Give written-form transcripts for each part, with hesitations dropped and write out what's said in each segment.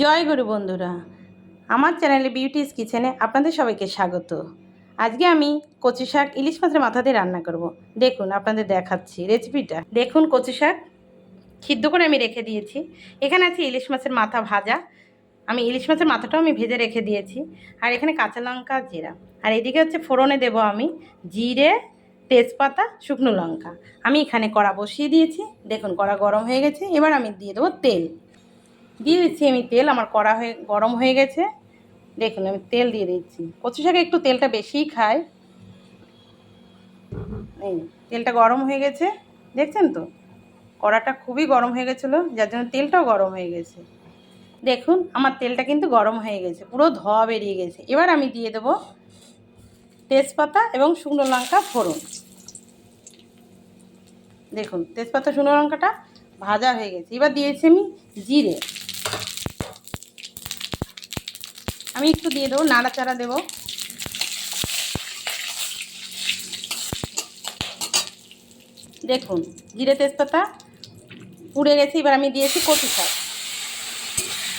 জয় গুরু বন্ধুরা, আমার চ্যানেলে বিউটিস কিচেনে আপনাদের সবাইকে স্বাগত। আজকে আমি কচু শাক ইলিশ মাছের মাথা দিয়ে রান্না করব। দেখুন আপনাদের দেখাচ্ছি রেসিপিটা। দেখুন কচু শাক সিদ্ধ করে আমি রেখে দিয়েছি। এখানে আছে ইলিশ মাছের মাথা ভাজা। আমি ইলিশ মাছের মাথাটাও আমি ভেজে রেখে দিয়েছি। আর এখানে কাঁচা লঙ্কা, জিরা। আর এদিকে হচ্ছে ফোড়নে দেব আমি জিরে, তেজপাতা, শুকনো লঙ্কা। আমি এখানে কড়া বসিয়ে দিয়েছি। দেখুন কড়া গরম হয়ে গেছে। এবার আমি দিয়ে দেবো তেল। দিয়ে দিচ্ছি আমি তেল। আমার কড়া গরম হয়ে গেছে। দেখুন আমি তেল দিয়ে দিচ্ছি। কচু শাকে একটু তেলটা বেশিই খায়। এই তেলটা গরম হয়ে গেছে, দেখছেন তো? কড়াটা খুবই গরম হয়ে গেছিলো, যার জন্য তেলটাও গরম হয়ে গেছে। দেখুন আমার তেলটা কিন্তু গরম হয়ে গেছে, পুরো ধোঁয়া বেরিয়ে গেছে। এবার আমি দিয়ে দেবো তেজপাতা এবং শুকনো লঙ্কা ফোড়ন। দেখুন তেজপাতা শুকনো লঙ্কাটা ভাজা হয়ে গেছে। এবার দিয়েছি আমি জিরে। আমি একটু দিয়ে দেবো, নাড়াচাড়া দেবো। দেখুন জিরে তেজপাতা পুড়ে গেছে। এবার আমি দিয়েছি কচু শাক।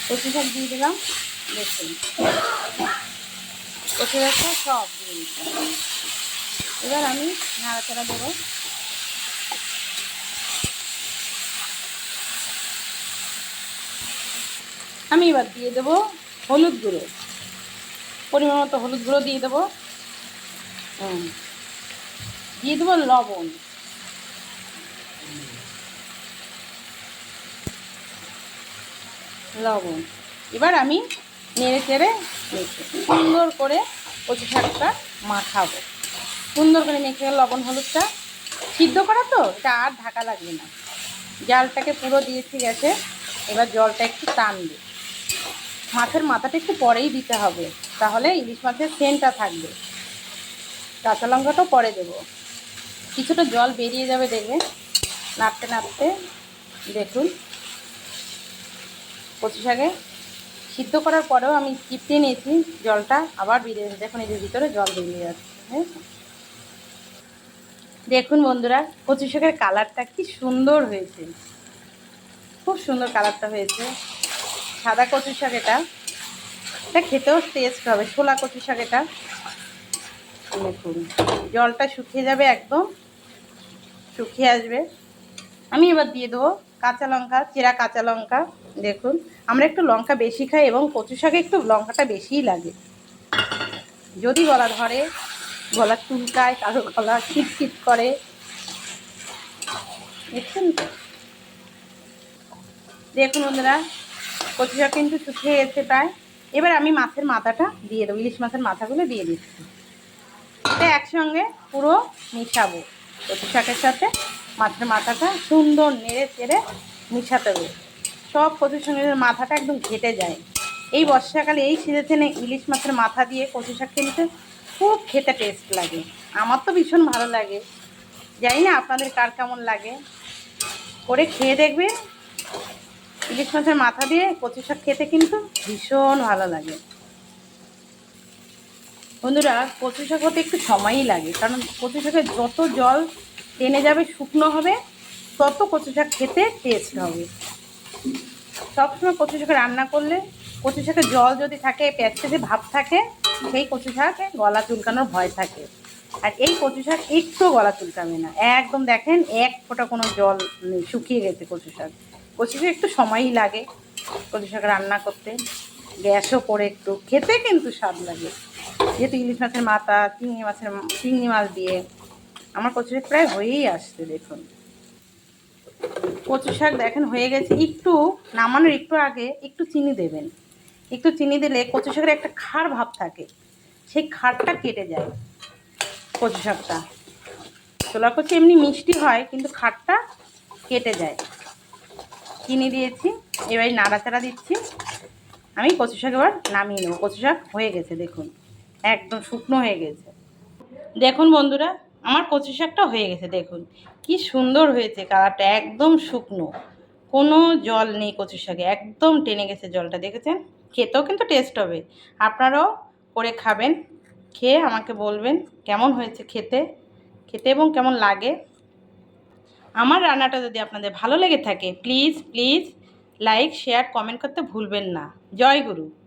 কচু শাক দিয়ে দিলাম। দেখুন কচু শাকটা সব দিয়ে দিচ্ছি। এবার আমি নাড়াচাড়া দেবো। আমি এবার দিয়ে দেবো হলুদ গুঁড়ো, পরিমাণ মতো হলুদ গুঁড়ো দিয়ে দেবো। দিয়ে দেবো লবণ। লবণ এবার আমি নেড়ে চেড়ে সুন্দর করে কচু শাকটা মাখাবো। সুন্দর করে মেখে লবণ হলুদটা সিদ্ধ করা তো, এটা আর ঢাকা লাগবে না। জালটাকে পুরো দিয়েছি গ্যাসে। এবার জলটা একটু টানবে। মাছের মাথাটা একটু পরেই দিতে হবে, তাহলে ইলিশ মাছের সেন্টটা থাকবে। কাঁচা লঙ্কাটাও পরে দেবো। কিছুটা জল বেরিয়ে যাবে, দেখবে নাড়তে নাড়তে। দেখুন কচু শাকে সিদ্ধ করার পরেও আমি চিপতে নিয়েছি, জলটা আবার বেরিয়ে যাচ্ছে। দেখুন এদের ভিতরে জল বেরিয়ে যাচ্ছে। হ্যাঁ দেখুন বন্ধুরা, কচু শাকের কালারটা কি সুন্দর হয়েছে, খুব সুন্দর কালারটা হয়েছে। সাদা কচু শাক, এটা খেতেও টেস্ট হবে। ছোলা কচু শাক এটা। দেখুন জলটা শুকিয়ে যাবে, একদম শুকিয়ে আসবে। আমি এবার দিয়ে দেবো কাঁচা লঙ্কা, চেরা কাঁচা লঙ্কা। দেখুন আমরা একটু লঙ্কা বেশি খাই এবং কচু শাকে একটু লঙ্কাটা বেশিই লাগে। যদি গলা ধরে, গলা চুলকায়, কারো গলা ছিটছিট করে, দেখছেন তো? দেখুন বন্ধুরা কচু শাক কিন্তু শুকিয়ে গেছে প্রায়। এবার আমি মাছের মাথাটা দিয়ে দেবো, ইলিশ মাছের মাথাগুলো দিয়ে দিচ্ছি। এটা একসঙ্গে পুরো মিশাবো। কচু শাকের সাথে মাছের মাথাটা সুন্দর নেড়ে চেড়ে মিশাতে হবে। সব কচুর সঙ্গে মাথাটা একদম ঘেটে যায়। এই বর্ষাকালে এই সিজনে ইলিশ মাছের মাথা দিয়ে কচু শাক খেতে খুব খেতে টেস্ট লাগে। আমার তো ভীষণ ভালো লাগে। জানি না আপনাদের কার কেমন লাগে, করে খেয়ে দেখবে। ইলিশ মাছের মাথা দিয়ে কচু শাক খেতে কিন্তু ভীষণ ভালো লাগে। বন্ধুরা কচু শাক হতে একটু সময়ই লাগে, কারণ কচু শাকে যত জল টেনে যাবে, শুকনো হবে, তত কচু শাক খেতে টেস্ট হবে। সবসময় কচু শাক রান্না করলে কচু শাকের জল যদি থাকে, প্যাচে ভাব থাকে, সেই কচু শাকে গলা চুলকানোর ভয় থাকে। আর এই কচু শাক একটু গলা চুলকাবে না, একদম দেখেন এক ফোঁটা কোনো জল নেই, শুকিয়ে গেছে কচু শাক। কচু শাক একটু সময়ই লাগে কচু শাক রান্না করতে, গ্যাসও পড়ে, একটু খেতে কিন্তু স্বাদ লাগে। যেহেতু ইলিশ মাছের মাথা, চিংড়ি মাছ দিয়ে আমার কচু শাক প্রায় হয়েই আসছে। দেখুন কচু শাক দেখেন হয়ে গেছে। একটু নামানোর একটু আগে একটু চিনি দেবেন। একটু চিনি দিলে কচু শাকের একটা খাড় ভাব থাকে, সেই খাড়টা কেটে যায়। কচু শাকটা, ছোলা কচু এমনি মিষ্টি হয়, কিন্তু খাড়টা কেটে যায়। চিনি দিয়েছি, এবার নাড়াচাড়া দিচ্ছি। আমি কচু শাক এবার নামিয়ে নেবো। কচু শাক হয়ে গেছে, দেখুন একদম শুকনো হয়ে গেছে। দেখুন বন্ধুরা আমার কচু শাকটা হয়ে গেছে। দেখুন কি সুন্দর হয়েছে, কালারটা একদম শুকনো, কোনো জল নেই কচু শাকে, একদম টেনে গেছে জলটা। দেখেছেন? খেতেও কিন্তু টেস্ট হবে। আপনারাও করে খাবেন, খেয়ে আমাকে বলবেন কেমন হয়েছে খেতে খেতে এবং কেমন লাগে। আমার রান্নাটা যদি আপনাদের ভালো লেগে থাকে, please please like share comment করতে ভুলবেন না। জয় গুরু।